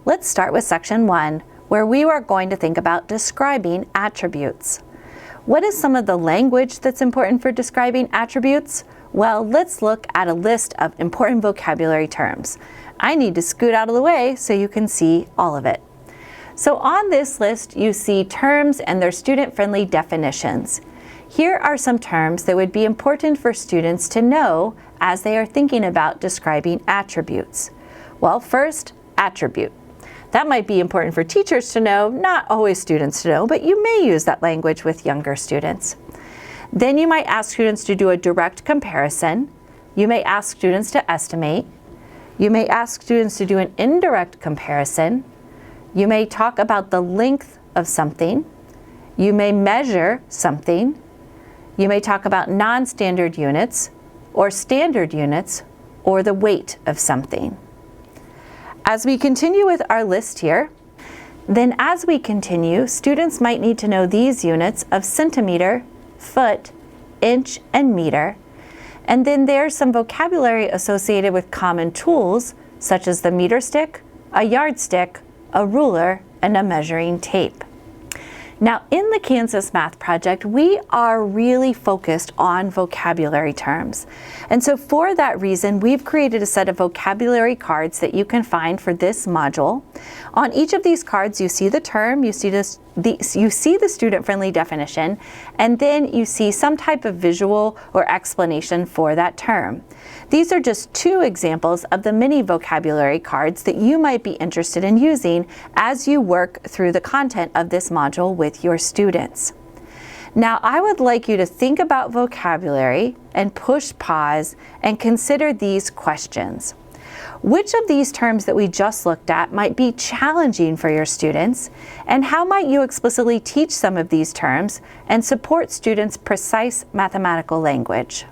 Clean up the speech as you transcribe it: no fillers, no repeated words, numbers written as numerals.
Let's start with section 1, where we are going to think about describing attributes. What is some of the language that's important for describing attributes? Well, let's look at a list of important vocabulary terms. I need to scoot out of the way so you can see all of it. So on this list, you see terms and their student-friendly definitions. Here are some terms that would be important for students to know as they are thinking about describing attributes. Well, first, attribute. That might be important for teachers to know, not always students to know, but you may use that language with younger students. Then you might ask students to do a direct comparison. You may ask students to estimate. You may ask students to do an indirect comparison. You may talk about the length of something. You may measure something. You may talk about non-standard units or standard units or the weight of something. As we continue with our list here, students might need to know these units of centimeter, foot, inch, and meter. And then there's some vocabulary associated with common tools, such as the meter stick, a yardstick, a ruler, and a measuring tape. Now, in the Kansas Math Project, we are really focused on vocabulary terms. And so for that reason, we've created a set of vocabulary cards that you can find for this module. On each of these cards, you see the term, you see the student-friendly definition, and then you see some type of visual or explanation for that term. These are just two examples of the many vocabulary cards that you might be interested in using as you work through the content of this module with your students. Now, I would like you to think about vocabulary and push pause and consider these questions. Which of these terms that we just looked at might be challenging for your students, and how might you explicitly teach some of these terms and support students' precise mathematical language?